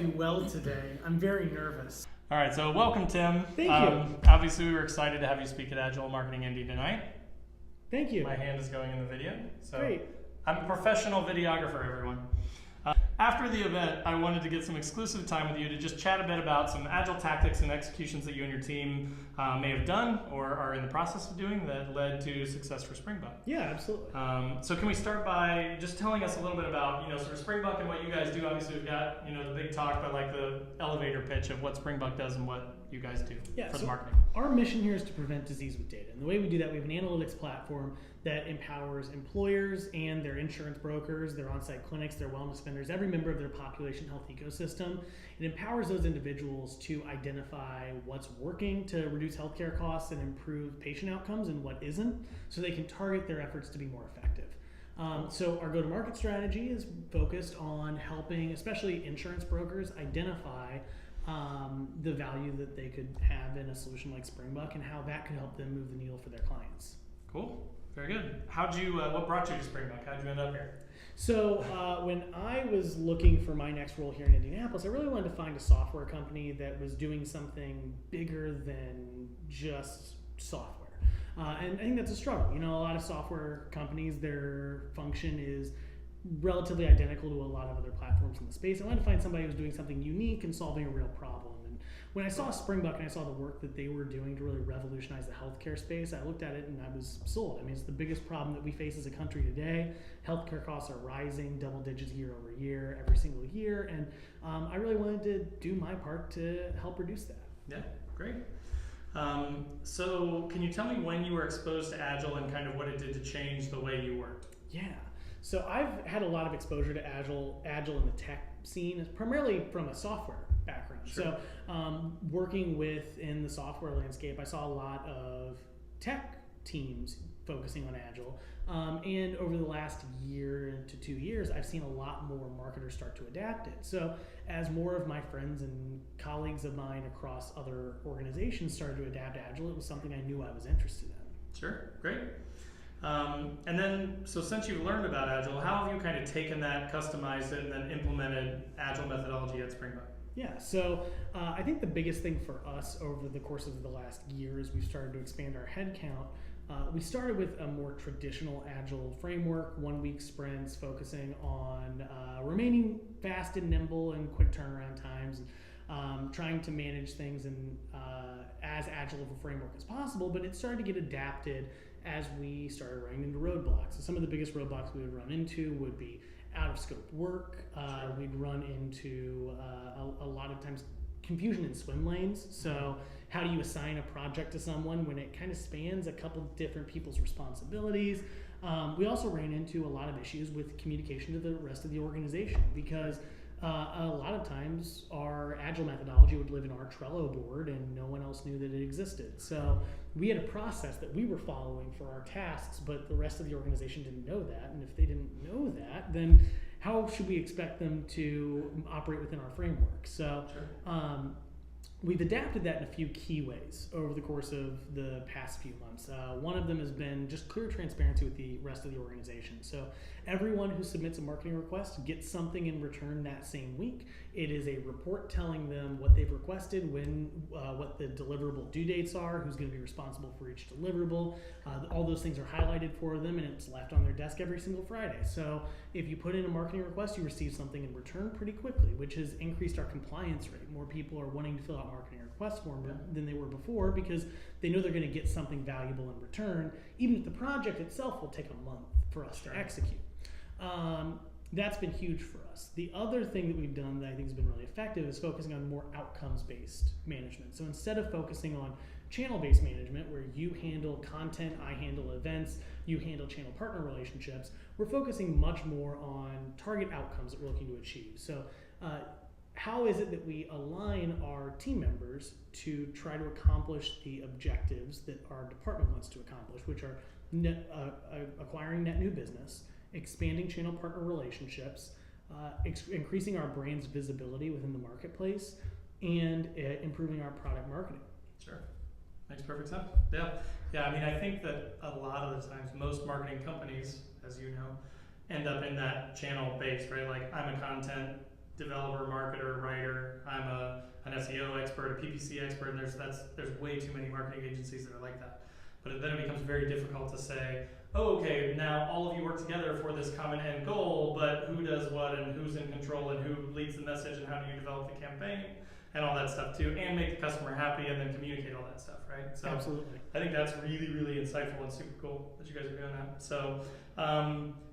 do well today. I'm very nervous. All right, so welcome, Tim. Thank you. Obviously, we were excited to have you speak at Agile Marketing Indy tonight. Thank you. My hand is going in the video. So Great. I'm a professional videographer, everyone. After the event, I wanted to get some exclusive time with you to just chat a bit about some Agile tactics and executions that you and your team may have done or are in the process of doing that led to success for Springbuk. Yeah, absolutely. So can we start by just telling us a little bit about, sort of Springbuk and what you guys do? Obviously, we've got, the big talk, but like the elevator pitch of what Springbuk does and what you guys do for the marketing. Our mission here is to prevent disease with data. And the way we do that, we have an analytics platform that empowers employers and their insurance brokers, their on-site clinics, their wellness vendors, every member of their population health ecosystem. It empowers those individuals to identify what's working to reduce healthcare costs and improve patient outcomes and what isn't, so they can target their efforts to be more effective. So our go-to-market strategy is focused on helping, especially insurance brokers, identify the value that they could have in a solution like Springbuk and how that could help them move the needle for their clients. Cool. Very good. What brought you to Springbuk? How'd you end up here? So when I was looking for my next role here in Indianapolis, I really wanted to find a software company that was doing something bigger than just software. And I think that's a struggle. A lot of software companies, their function is relatively identical to a lot of other platforms in the space. I wanted to find somebody who was doing something unique and solving a real problem. And when I saw Springbuk and I saw the work that they were doing to really revolutionize the healthcare space, I looked at it and I was sold. I mean, it's the biggest problem that we face as a country today. Healthcare costs are rising double digits year over year, every single year. And I really wanted to do my part to help reduce that. Yeah, great. So can you tell me when you were exposed to Agile and kind of what it did to change the way you worked? Yeah. So I've had a lot of exposure to Agile in the tech scene, primarily from a software background. Sure. So working within the software landscape, I saw a lot of tech teams focusing on Agile. And over the last year to 2 years, I've seen a lot more marketers start to adapt it. So as more of my friends and colleagues of mine across other organizations started to adapt Agile, it was something I knew I was interested in. Sure, great. And then, so since you've learned about Agile, how have you kind of taken that, customized it, and then implemented Agile methodology at Springbuk? Yeah, so I think the biggest thing for us over the course of the last year is we've started to expand our headcount. We started with a more traditional Agile framework, 1 week sprints, focusing on remaining fast and nimble and quick turnaround times, trying to manage things in as agile of a framework as possible, but it started to get adapted as we started running into roadblocks. So some of the biggest roadblocks we would run into would be out of scope work. We'd run into a lot of times confusion in swim lanes. So how do you assign a project to someone when it kind of spans a couple different people's responsibilities? We also ran into a lot of issues with communication to the rest of the organization because a lot of times our Agile methodology would live in our Trello board and no one else knew that it existed. So we had a process that we were following for our tasks, but the rest of the organization didn't know that. And if they didn't know that, then how should we expect them to operate within our framework? So we've adapted that in a few key ways over the course of the past few months. One of them has been just clear transparency with the rest of the organization. So everyone who submits a marketing request gets something in return that same week. It is a report telling them what they've requested, what the deliverable due dates are, who's going to be responsible for each deliverable. All those things are highlighted for them, and it's left on their desk every single Friday. So if you put in a marketing request, you receive something in return pretty quickly, which has increased our compliance rate. More people are wanting to fill out marketing request form than they were before because they know they're going to get something valuable in return, even if the project itself will take a month for us to execute. That's been huge for us. The other thing that we've done that I think has been really effective is focusing on more outcomes-based management. So instead of focusing on channel-based management where you handle content, I handle events, you handle channel partner relationships, we're focusing much more on target outcomes that we're looking to achieve. So how is it that we align our team members to try to accomplish the objectives that our department wants to accomplish, which are acquiring net new business, expanding channel partner relationships, increasing our brand's visibility within the marketplace, and improving our product marketing. Sure. Makes perfect sense. Yeah. I mean, I think that a lot of the times most marketing companies, as you know, end up in that channel base, right? Like I'm a content developer, marketer, writer. I'm an SEO expert, a PPC expert, and there's way too many marketing agencies that are like that. But then it becomes very difficult to say, oh, okay, now all of you work together for this common end goal, but who does what and who's in control and who leads the message and how do you develop the campaign and all that stuff too, and make the customer happy and then communicate all that stuff, right? So Absolutely. I think that's really, really insightful and super cool that you guys are doing that. So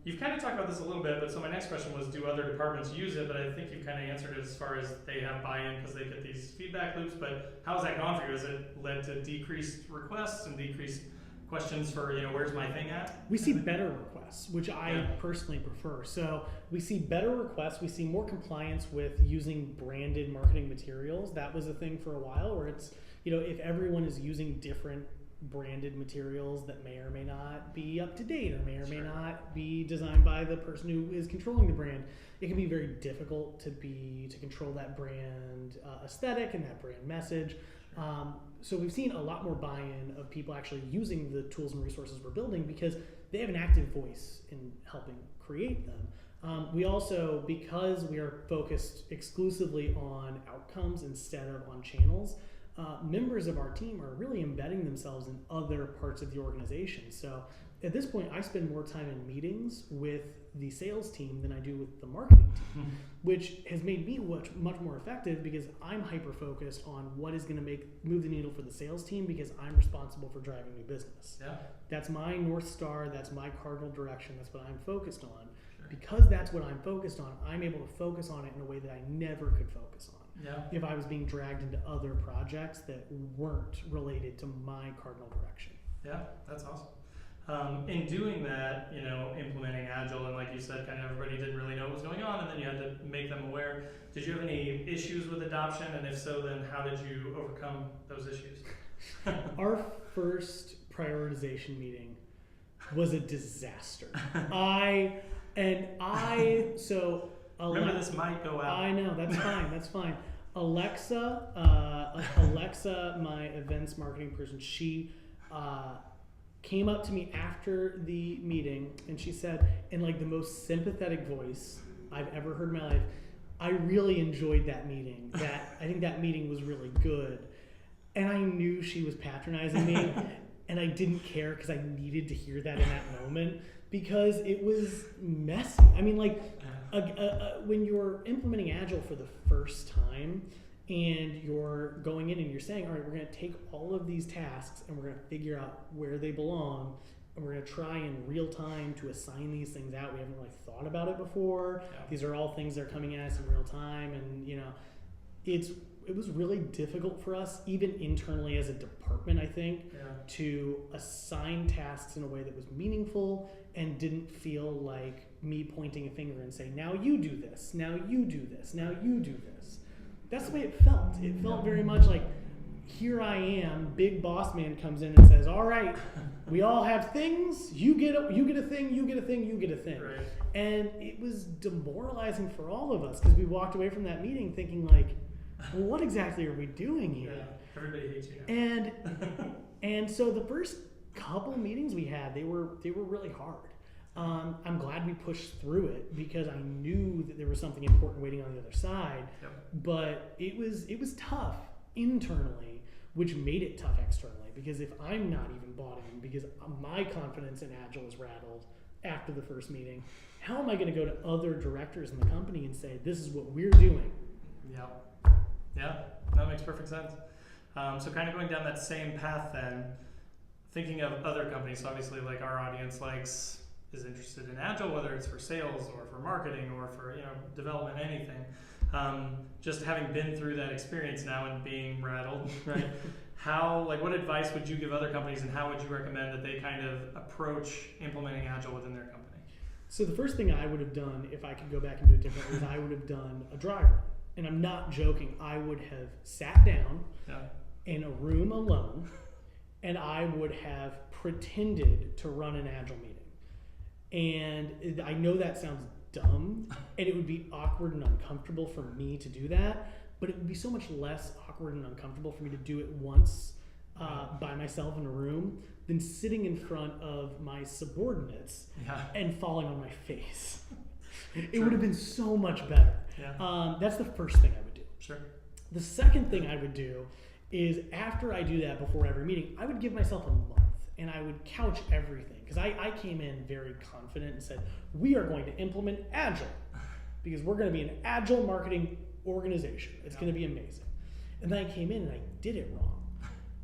you've kind of talked about this a little bit, but so my next question was, do other departments use it? But I think you've kind of answered it as far as they have buy-in because they get these feedback loops, but how has that gone for you? Has it led to decreased requests and decreased questions for, where's my thing at? We see better requests, which I personally prefer. So we see better requests. We see more compliance with using branded marketing materials. That was a thing for a while where it's, if everyone is using different branded materials that may or may not be up to date or may or may not be designed by the person who is controlling the brand, it can be very difficult to control that brand aesthetic and that brand message. So we've seen a lot more buy-in of people actually using the tools and resources we're building because they have an active voice in helping create them. We also, because we are focused exclusively on outcomes instead of on channels, members of our team are really embedding themselves in other parts of the organization. So at this point, I spend more time in meetings with the sales team than I do with the marketing team, which has made me much more effective because I'm hyper-focused on what is going to move the needle for the sales team because I'm responsible for driving new business. Yeah. That's my North Star. That's my cardinal direction. That's what I'm focused on. Sure. Because that's what I'm focused on, I'm able to focus on it in a way that I never could focus on. Yeah. If I was being dragged into other projects that weren't related to my cardinal direction. Yeah, that's awesome. In doing that, implementing Agile, and like you said, kind of everybody didn't really know what was going on, and then you had to make them aware. Did you have any issues with adoption? And if so, then how did you overcome those issues? Our first prioritization meeting was a disaster. Remember, this might go out. I know, that's fine. Alexa, my events marketing person, she came up to me after the meeting and she said, in like the most sympathetic voice I've ever heard in my life, I really enjoyed that meeting. I think that meeting was really good. And I knew she was patronizing me and I didn't care because I needed to hear that in that moment because it was messy. I mean, when you're implementing Agile for the first time, and you're going in and you're saying, all right, we're going to take all of these tasks and we're going to figure out where they belong and we're going to try in real time to assign these things out. We haven't really thought about it before. Yeah. These are all things that are coming at us in real time, and it was really difficult for us, even internally as a department, I think, to assign tasks in a way that was meaningful and didn't feel like me pointing a finger and saying, now you do this, now you do this, now you do this. That's the way it felt. It felt very much like, here I am, big boss man comes in and says, all right, we all have things, you get a thing, you get a thing, you get a thing. Right. And it was demoralizing for all of us because we walked away from that meeting thinking like, well, what exactly are we doing here? Yeah, everybody hates you now. And so the first couple meetings we had, they were really hard. I'm glad we pushed through it because I knew that there was something important waiting on the other side. Yep. But it was tough internally, which made it tough externally because if I'm not even bought in because my confidence in Agile is rattled after the first meeting, how am I going to go to other directors in the company and say, this is what we're doing? Yeah, that makes perfect sense. So kind of going down that same path then, thinking of other companies, obviously like our audience is interested in Agile, whether it's for sales or for marketing or for development, anything. Just having been through that experience now and being rattled, right? What advice would you give other companies, and how would you recommend that they kind of approach implementing Agile within their company? So the first thing I would have done, if I could go back and do it differently, is I would have done a dry run. And I'm not joking. I would have sat down in a room alone, and I would have pretended to run an Agile meeting. And I know that sounds dumb, and it would be awkward and uncomfortable for me to do that, but it would be so much less awkward and uncomfortable for me to do it once by myself in a room than sitting in front of my subordinates and falling on my face. It would have been so much better. Yeah. That's the first thing I would do. Sure. The second thing I would do is after I do that before every meeting, I would give myself a month and I would couch everything. Because I came in very confident and said, we are going to implement Agile because we're going to be an Agile marketing organization. It's going to be amazing. And then I came in and I did it wrong.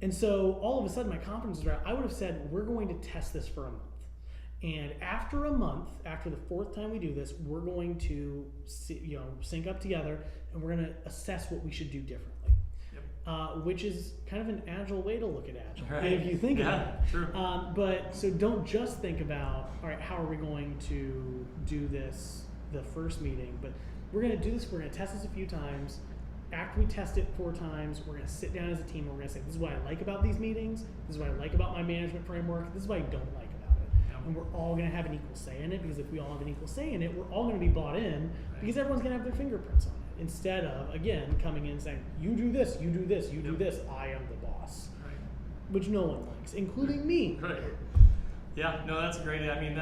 And so all of a sudden my confidence was around. I would have said, we're going to test this for a month. And after a month, after the fourth time we do this, we're going to sync up together and we're going to assess what we should do differently. Which is kind of an Agile way to look at Agile, right. if you think about it. True. But so don't just think about, all right, how are we going to do this the first meeting, but we're going to do this, we're going to test this a few times. After we test it 4 times, we're going to sit down as a team and we're going to say, this is what I like about these meetings, this is what I like about my management framework, this is what I don't like about it. Yeah. And we're all going to have an equal say in it, because if we all have an equal say in it, we're all going to be bought in, because everyone's going to have their fingerprints on it. Instead of, again, coming in and saying, you do this, you do this, you do this, I am the boss. Right. Which no one likes, including me. Right. Yeah, no, that's great. I mean,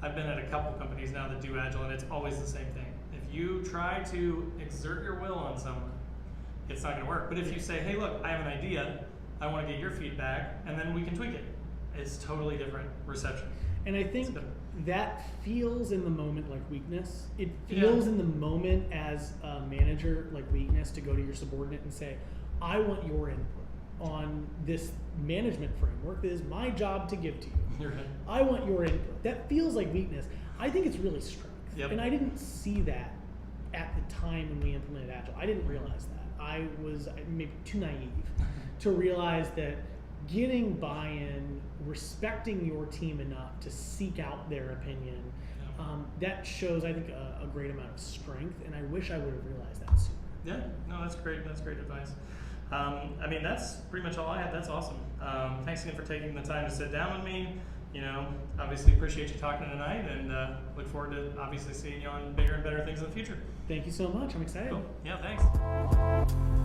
I've been at a couple companies now that do Agile, and it's always the same thing. If you try to exert your will on someone, it's not going to work. But if you say, hey, look, I have an idea, I want to get your feedback, and then we can tweak it, it's totally different reception. And I think that feels in the moment like weakness. It feels in the moment as a manager like weakness to go to your subordinate and say, I want your input on this management framework that is my job to give to you. You're right. I want your input. That feels like weakness. I think it's really strength. Yep. And I didn't see that at the time when we implemented Agile. I didn't realize that. I was maybe too naive to realize that getting buy-in, respecting your team enough to seek out their opinion, that shows, I think, a great amount of strength, and I wish I would have realized that sooner. Yeah, no, that's great. That's great advice. I mean, that's pretty much all I had. That's awesome. Thanks again for taking the time to sit down with me. You know, obviously appreciate you talking tonight, and look forward to obviously seeing you on bigger and better things in the future. Thank you so much. I'm excited. Cool. Yeah, thanks.